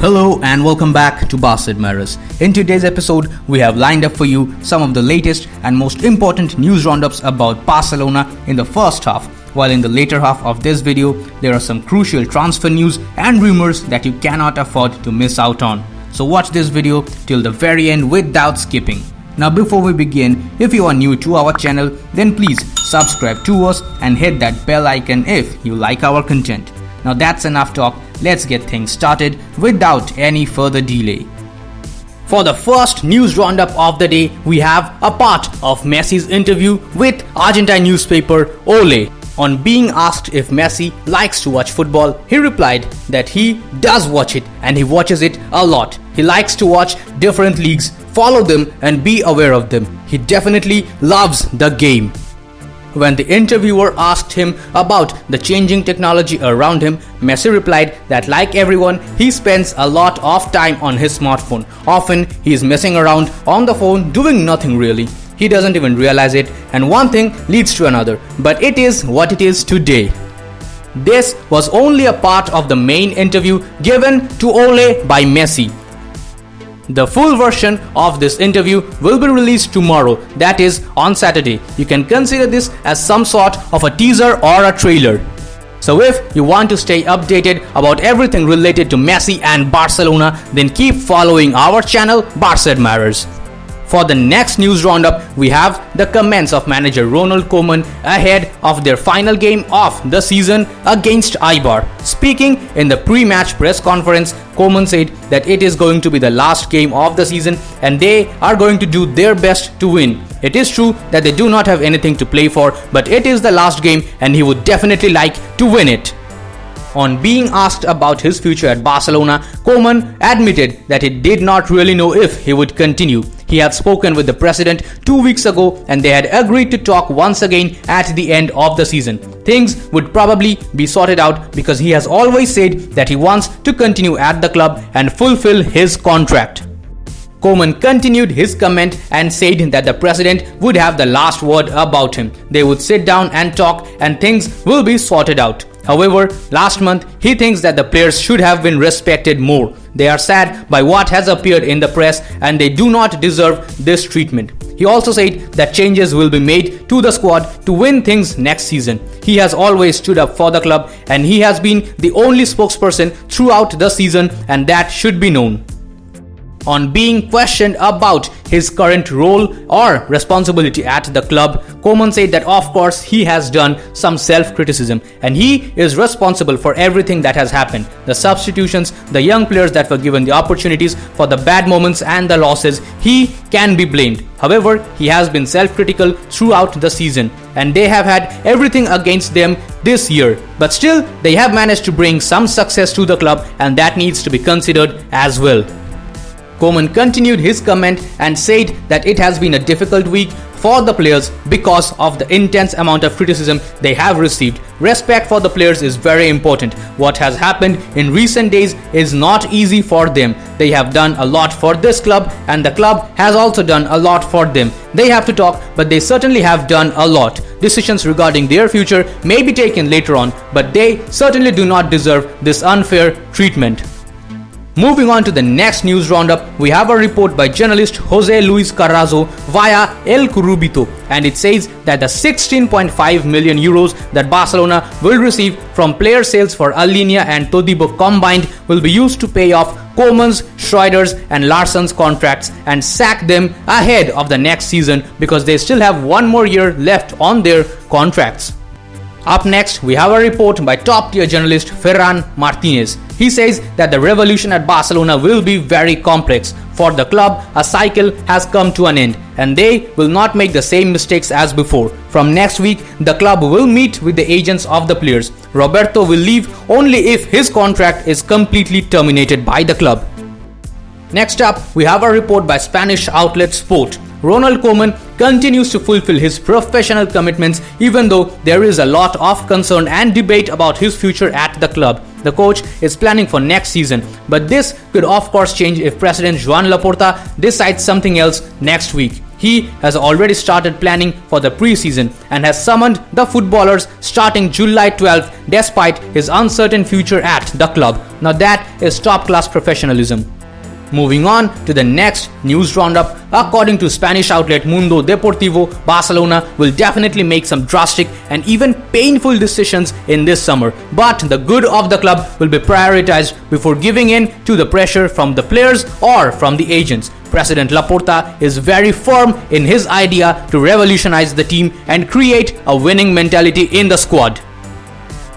Hello and welcome back to Barcaadmirers. In today's episode, we have lined up for you some of the latest and most important news roundups about Barcelona in the first half, while in the later half of this video, there are some crucial transfer news and rumors that you cannot afford to miss out on. So watch this video till the very end without skipping. Now before we begin, if you are new to our channel, then please subscribe to us and hit that bell icon if you like our content. Now that's enough talk, let's get things started without any further delay. For the first news roundup of the day, we have a part of Messi's interview with Argentine newspaper Ole. On being asked if Messi likes to watch football, he replied that he does watch it and he watches it a lot. He likes to watch different leagues, follow them and be aware of them. He definitely loves the game. When the interviewer asked him about the changing technology around him, Messi replied that like everyone, he spends a lot of time on his smartphone. Often, he is messing around on the phone doing nothing really. He doesn't even realize it, and one thing leads to another, but it is what it is today. This was only a part of the main interview given to Ole by Messi. The full version of this interview will be released tomorrow, that is on Saturday. You can consider this as some sort of a teaser or a trailer. So if you want to stay updated about everything related to Messi and Barcelona, then keep following our channel Barcaadmirers. For the next news roundup, we have the comments of manager Ronald Koeman ahead of their final game of the season against Eibar. Speaking in the pre-match press conference, Koeman said that it is going to be the last game of the season and they are going to do their best to win. It is true that they do not have anything to play for, but it is the last game and he would definitely like to win it. On being asked about his future at Barcelona, Koeman admitted that he did not really know if he would continue. He had spoken with the president 2 weeks ago and they had agreed to talk once again at the end of the season. Things would probably be sorted out because he has always said that he wants to continue at the club and fulfill his contract. Koeman continued his comment and said that the president would have the last word about him. They would sit down and talk and things will be sorted out. However, last month, he thinks that the players should have been respected more. They are sad by what has appeared in the press and they do not deserve this treatment. He also said that changes will be made to the squad to win things next season. He has always stood up for the club and he has been the only spokesperson throughout the season and that should be known. On being questioned about his current role or responsibility at the club, Koeman said that of course he has done some self-criticism and he is responsible for everything that has happened. The substitutions, the young players that were given the opportunities, for the bad moments and the losses, he can be blamed. However, he has been self-critical throughout the season and they have had everything against them this year. But still, they have managed to bring some success to the club and that needs to be considered as well. Koeman continued his comment and said that it has been a difficult week for the players because of the intense amount of criticism they have received. Respect for the players is very important. What has happened in recent days is not easy for them. They have done a lot for this club and the club has also done a lot for them. They have to talk, but they certainly have done a lot. Decisions regarding their future may be taken later on, but they certainly do not deserve this unfair treatment. Moving on to the next news roundup, we have a report by journalist Jose Luis Carrasco via El Curubito, and it says that the 16.5 million euros that Barcelona will receive from player sales for Aleñá and Todibo combined will be used to pay off Koeman's, Schroeder's and Larsson's contracts and sack them ahead of the next season because they still have one more year left on their contracts. Up next, we have a report by top-tier journalist Ferran Martinez. He says that the revolution at Barcelona will be very complex. For the club, a cycle has come to an end and they will not make the same mistakes as before. From next week, the club will meet with the agents of the players. Roberto will leave only if his contract is completely terminated by the club. Next up, we have a report by Spanish outlet Sport. Ronald Koeman continues to fulfill his professional commitments even though there is a lot of concern and debate about his future at the club. The coach is planning for next season, but this could of course change if President Joan Laporta decides something else next week. He has already started planning for the pre-season and has summoned the footballers starting July 12th despite his uncertain future at the club. Now that is top-class professionalism. Moving on to the next news roundup, according to Spanish outlet Mundo Deportivo, Barcelona will definitely make some drastic and even painful decisions in this summer, but the good of the club will be prioritized before giving in to the pressure from the players or from the agents. President Laporta is very firm in his idea to revolutionize the team and create a winning mentality in the squad.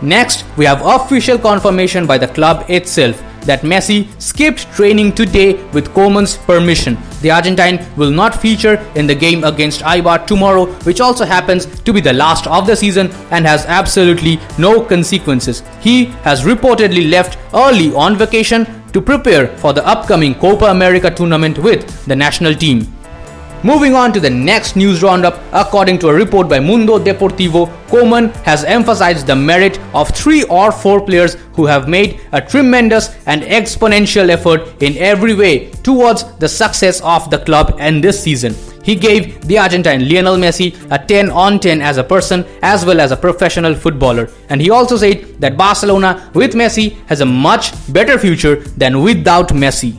Next, we have official confirmation by the club itself that Messi skipped training today with Koeman's permission. The Argentine will not feature in the game against Eibar tomorrow, which also happens to be the last of the season and has absolutely no consequences. He has reportedly left early on vacation to prepare for the upcoming Copa America tournament with the national team. Moving on to the next news roundup, according to a report by Mundo Deportivo, Koeman has emphasized the merit of 3 or 4 players who have made a tremendous and exponential effort in every way towards the success of the club in this season. He gave the Argentine Lionel Messi a 10 on 10 as a person as well as a professional footballer. And he also said that Barcelona with Messi has a much better future than without Messi.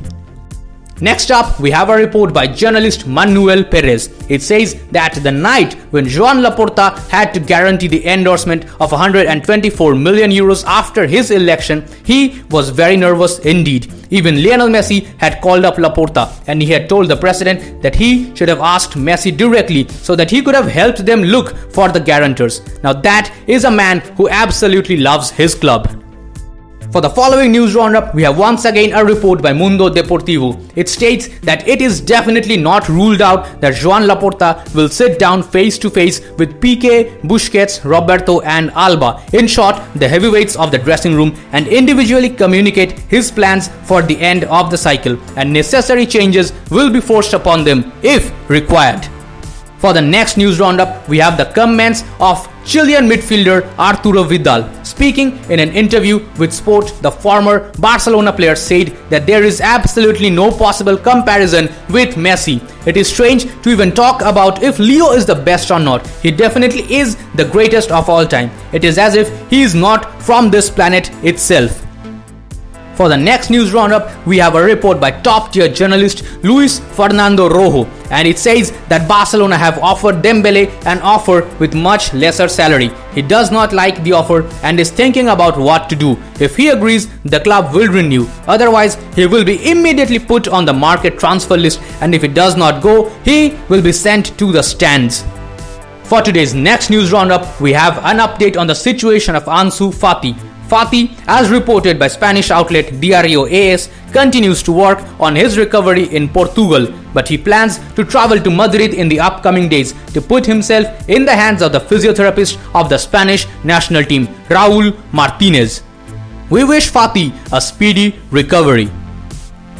Next up, we have a report by journalist Manuel Perez. It says that the night when Joan Laporta had to guarantee the endorsement of 124 million euros after his election, he was very nervous indeed. Even Lionel Messi had called up Laporta and he had told the president that he should have asked Messi directly so that he could have helped them look for the guarantors. Now that is a man who absolutely loves his club. For the following news roundup, we have once again a report by Mundo Deportivo. It states that it is definitely not ruled out that Joan Laporta will sit down face to face with Piqué, Busquets, Roberto and Alba, in short, the heavyweights of the dressing room, and individually communicate his plans for the end of the cycle, and necessary changes will be forced upon them if required. For the next news roundup, we have the comments of Chilean midfielder Arturo Vidal. Speaking in an interview with Sport, the former Barcelona player said that there is absolutely no possible comparison with Messi. It is strange to even talk about if Leo is the best or not. He definitely is the greatest of all time. It is as if he is not from this planet itself. For the next news roundup, we have a report by top-tier journalist Luis Fernando Rojo, and it says that Barcelona have offered Dembele an offer with much lesser salary. He does not like the offer and is thinking about what to do. If he agrees, the club will renew. Otherwise, he will be immediately put on the market transfer list, and if it does not go, he will be sent to the stands. For today's next news roundup, we have an update on the situation of Ansu Fati. Fati, as reported by Spanish outlet Diario AS, continues to work on his recovery in Portugal, but he plans to travel to Madrid in the upcoming days to put himself in the hands of the physiotherapist of the Spanish national team, Raúl Martínez. We wish Fati a speedy recovery.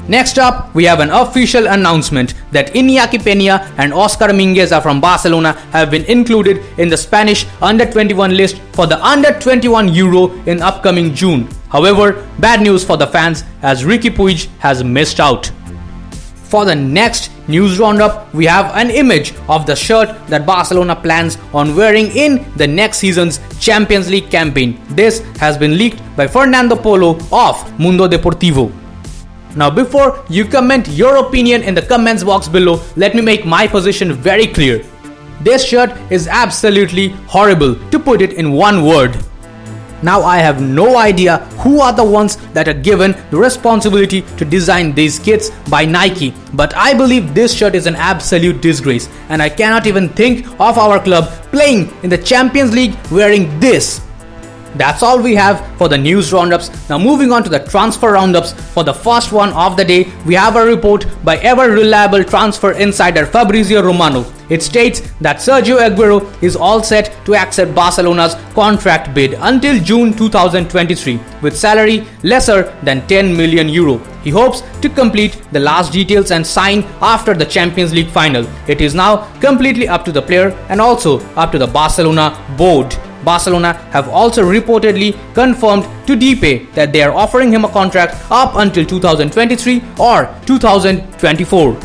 Next up, we have an official announcement that Iñaki Peña and Oscar Mingueza from Barcelona have been included in the Spanish Under-21 list for the Under-21 Euro in upcoming June. However, bad news for the fans as Riqui Puig has missed out. For the next news roundup, we have an image of the shirt that Barcelona plans on wearing in the next season's Champions League campaign. This has been leaked by Fernando Polo of Mundo Deportivo. Now before you comment your opinion in the comments box below, let me make my position very clear. This shirt is absolutely horrible, to put it in one word. Now I have no idea who are the ones that are given the responsibility to design these kits by Nike, but I believe this shirt is an absolute disgrace and I cannot even think of our club playing in the Champions League wearing this. That's all we have for the news roundups. Now moving on to the transfer roundups. For the first one of the day, we have a report by ever reliable transfer insider Fabrizio Romano. It states that Sergio Aguero is all set to accept Barcelona's contract bid until June 2023 with salary lesser than 10 million euro. He hopes to complete the last details and sign after the Champions League final. It is now completely up to the player and also up to the Barcelona board. Barcelona have also reportedly confirmed to Depay that they are offering him a contract up until 2023 or 2024.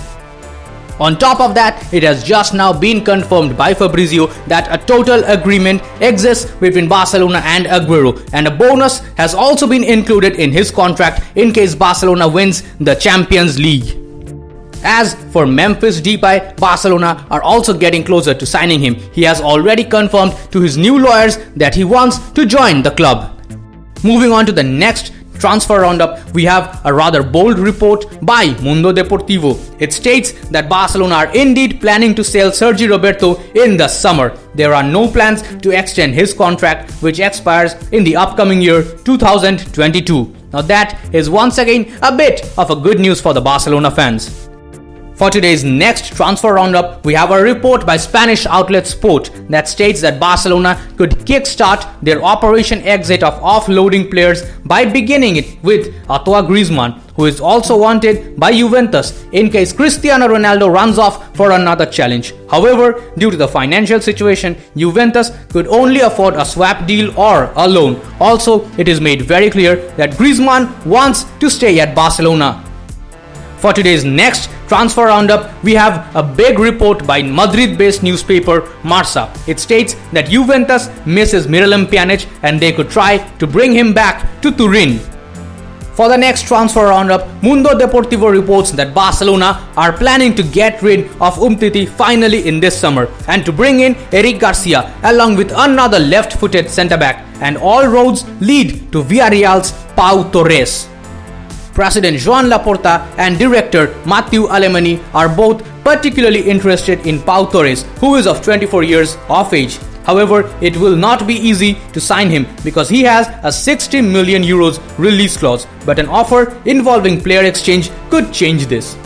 On top of that, it has just now been confirmed by Fabrizio that a total agreement exists between Barcelona and Aguero, and a bonus has also been included in his contract in case Barcelona wins the Champions League. As for Memphis Depay, Barcelona are also getting closer to signing him. He has already confirmed to his new lawyers that he wants to join the club. Moving on to the next transfer roundup, we have a rather bold report by Mundo Deportivo. It states that Barcelona are indeed planning to sell Sergi Roberto in the summer. There are no plans to extend his contract, which expires in the upcoming year 2022. Now that is once again a bit of a good news for the Barcelona fans. For today's next transfer roundup, we have a report by Spanish outlet Sport that states that Barcelona could kickstart their operation exit of offloading players by beginning it with Antoine Griezmann, who is also wanted by Juventus in case Cristiano Ronaldo runs off for another challenge. However, due to the financial situation, Juventus could only afford a swap deal or a loan. Also, it is made very clear that Griezmann wants to stay at Barcelona. For today's next transfer roundup, we have a big report by Madrid-based newspaper Barça. It states that Juventus misses Miralem Pjanic and they could try to bring him back to Turin. For the next transfer roundup, Mundo Deportivo reports that Barcelona are planning to get rid of Umtiti finally in this summer and to bring in Eric Garcia along with another left-footed centre-back, and all roads lead to Villarreal's Pau Torres. President Joan Laporta and director Matthew Aleñá are both particularly interested in Pau Torres, who is of 24 years of age. However, it will not be easy to sign him because he has a 60 million euros release clause, but an offer involving player exchange could change this.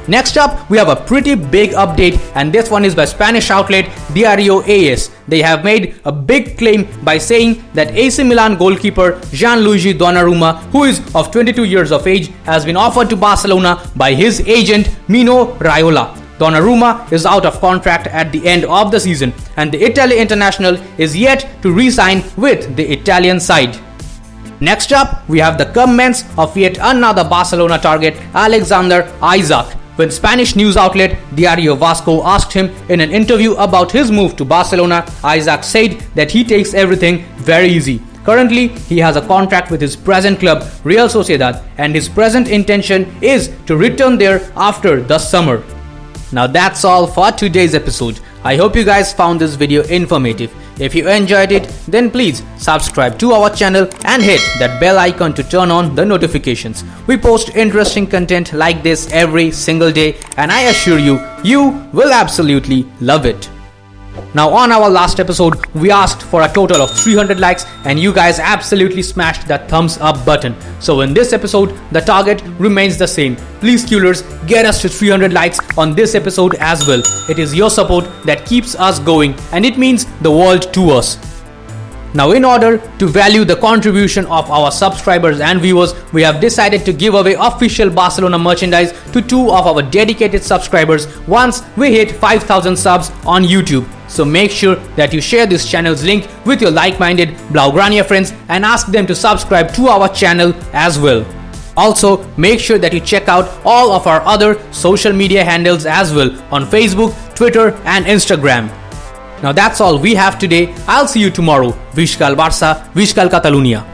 Next up, we have a pretty big update, and this one is by Spanish outlet Diario AS. They have made a big claim by saying that AC Milan goalkeeper Gianluigi Donnarumma, who is of 22 years of age, has been offered to Barcelona by his agent Mino Raiola. Donnarumma is out of contract at the end of the season, and the Italian international is yet to re-sign with the Italian side. Next up, we have the comments of yet another Barcelona target, Alexander Isak. When Spanish news outlet Diario Vasco asked him in an interview about his move to Barcelona, Isak said that he takes everything very easy. Currently, he has a contract with his present club, Real Sociedad, and his present intention is to return there after the summer. Now that's all for today's episode. I hope you guys found this video informative. If you enjoyed it, then please subscribe to our channel and hit that bell icon to turn on the notifications. We post interesting content like this every single day, and I assure you, you will absolutely love it. Now on our last episode, we asked for a total of 300 likes and you guys absolutely smashed that thumbs up button. So in this episode, the target remains the same. Please Killers, get us to 300 likes on this episode as well. It is your support that keeps us going and it means the world to us. Now in order to value the contribution of our subscribers and viewers, we have decided to give away official Barcelona merchandise to 2 of our dedicated subscribers once we hit 5,000 subs on YouTube. So make sure that you share this channel's link with your like-minded Blaugrana friends and ask them to subscribe to our channel as well. Also, make sure that you check out all of our other social media handles as well on Facebook, Twitter and Instagram. Now that's all we have today. I'll see you tomorrow. VISÇA Barça, VISÇA Catalunya.